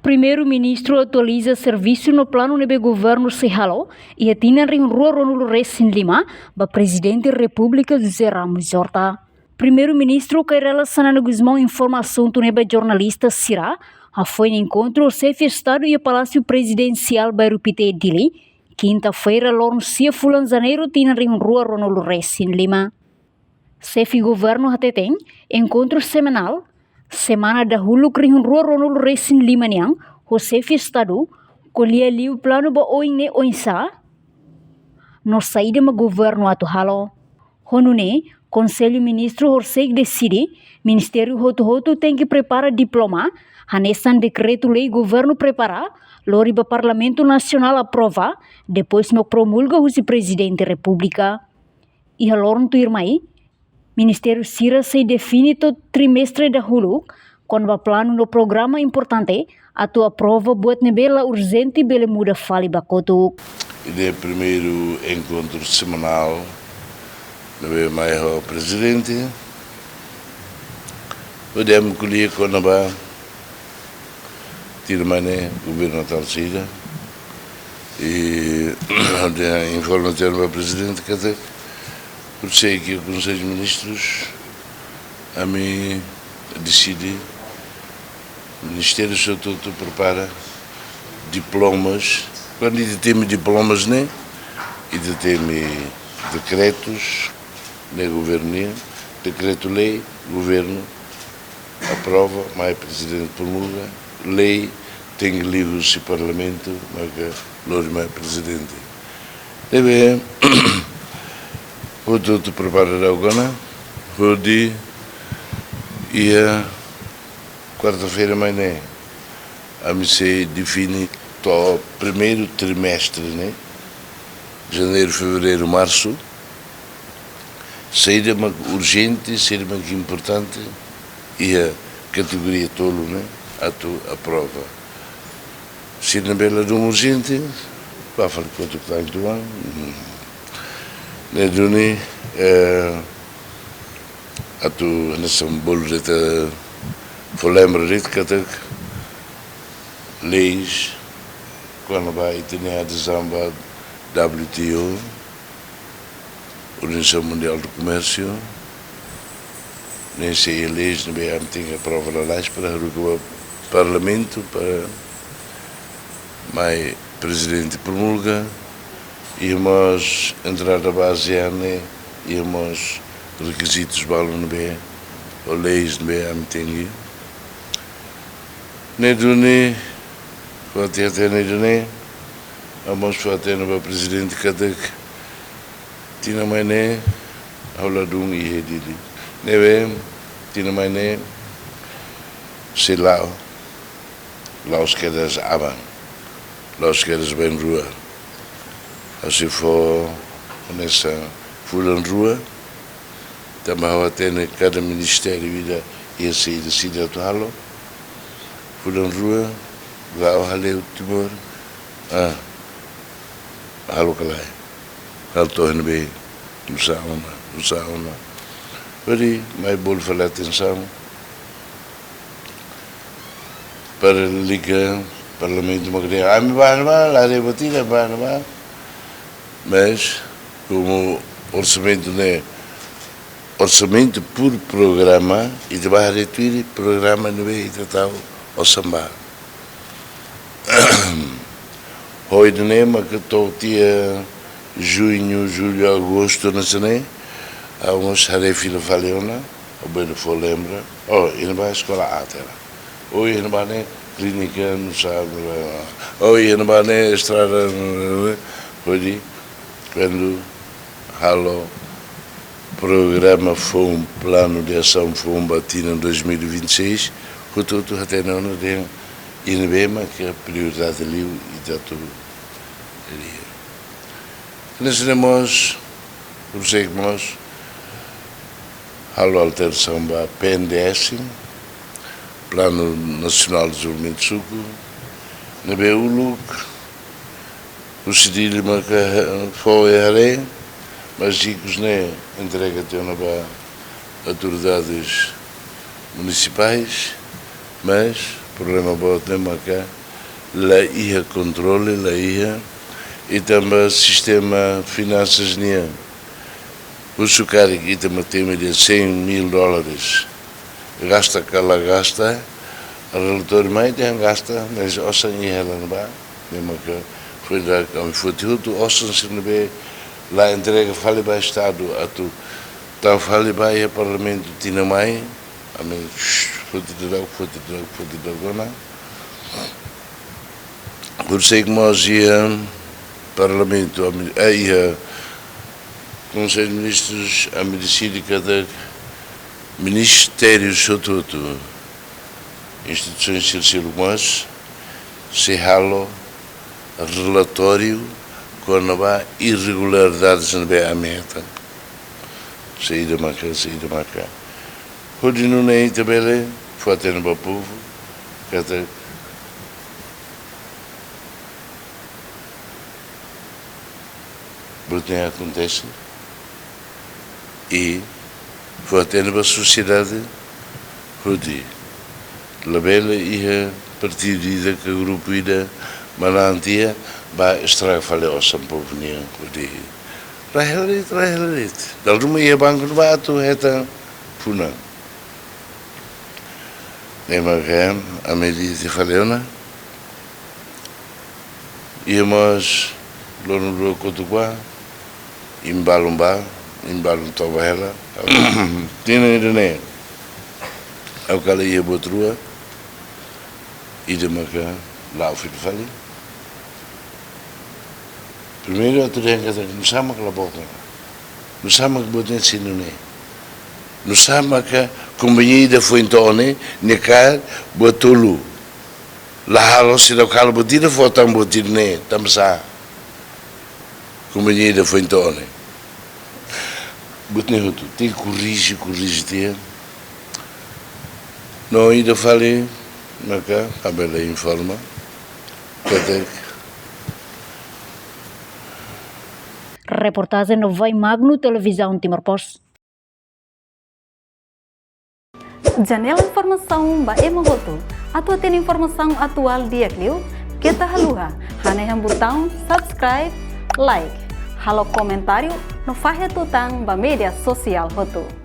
Primeiro-ministro atualiza serviço no plano do governo Sehalo e atina em Rua Ronaldo Reis Lima, ba presidente da República José Ramos Horta. Primeiro-ministro que relaciona Guzmão informação do neba jornalista Sira, foi no encontro o chefe de Estado e o Palácio Presidencial Bairupite Dili, quinta-feira, Lorncia Fulan Janeiro, tina em Rua Ronaldo Reis Lima. Chefe governo tem encontro semanal, semana da hulu kring Rua Ronaldo Reis Lima niang, o chefe de Estado, colhia ali o plano ba oine oinsa, no saída ma governo atuhalo. Honune, Conselho Ministro Horseg decide, Ministério Hoto tem que preparar diploma, hanesan decreto-lei governo preparar, lori ba Parlamento Nacional aprova, depois me promulga o Presidente da República. E halorn tu irmai, Ministério Sira se define todo trimestre da hulu, quando o plano no programa importante, a tua prova buat nebela urgente bele muda fali bakoto. E primeiro encontro semanal, no maior presidente, podemos colher com a tirmane governo Talcida e a informação do presidente que por sei que o Conselho de Ministros a mim decide o Ministério Sobretudo prepara diplomas quando tem diplomas né e tem decretos né governo decreto-lei governo aprova mais presidente promulga lei tem livros de parlamento mas lori mais presidente deve o tudo preparará o gana hoje e quarta-feira amanhã a mim se define o primeiro trimestre né janeiro, fevereiro, março saída urgente saída importante e a categoria tolo né a prova se na bela de urgente vai falar quanto está em tua né duni a tu nessa bolo de lembra de que leis quando vai ter a adesão da WTO, Organização Mundial do Comércio, nem sei leis, nem tem a prova da lei para o Parlamento, para mais presidente promulga, e nós entrar na base e nós requisitos balão bem, ou leis bem tem nem do nem até nem vamos fazer no presidente cada tinha mais nem ao lado e ele neve tinha mais nem sei lá os que das aban os que das bem rua assim for nessa fulan rua também até cada ministério vida ia ser decide atuá-lo fulan rua vai ao timor halo kalai hal tohen be usauna jadi mai bol falar atenção para liga parlamento magre ami vai lá debatir vai mas como orçamento né orçamento por programa e de vai retuir programa no meio total o samba hoje nem que estou dia junho, julho, agosto não sei há uns harefila faleona o bem for lembra ele vai escola atera hoje ele vai clínica não sabe hoje ele vai estrada hoje quando halo programa foi plano de ação foi batido em 2026 o tudo até não tem e não vemos que a prioridade ali e já tudo ali. Nós temos, por ser que nós, a alteração da PNDS, Plano Nacional de Desenvolvimento de Suco, na BULUC, o CIDIL que foi a mas chicos né entrega até para autoridades municipais, mas problema bote maka la ia controle la ia e também sistema finanças nia o sucari que também tem de $100,000 gasta cala gasta relator mai tem gasta mas osan ia lá não vai maka foi da foi tudo osan se não be lá entrega fale para estado atu tá fale para parlamento tinha mai a mim foi de agora por isso que nós ia parlamento aí Conselho de Ministros a medicina cada ministério sobretudo instituições circulares se halo relatório com a irregularidades na meta saída marca hoje não é também foi até no povo cada Brutinha acontece e foi até na sociedade hoje la bela e a partir de que o grupo ida malantia vai estragar falei ao São Paulo nem hoje rahelit dal rumah ia bangun batu heta puna nemakan amedi se falei íamos lono kotukwa imbalum tobela tinha idene au kala ia botrua ide maka lá o filho falei primeiro eu tenho que dizer não sama que boca não sama que botem sinone não sama que companhia foi então né necar botulu lá halo se do calo botira fotam botirne tamsa companhia foi então né botne hotu tem corrige dia não ainda falei maka cabela informa que Reportagem no Vai Magno Televisão Timor-Poste. Janela informação ba emogoto. Atua tem informação atual dia Clio. Kita haluha. Haneham botão subscribe, like. Halo comentário no fahe tutang ba media sosial hotu.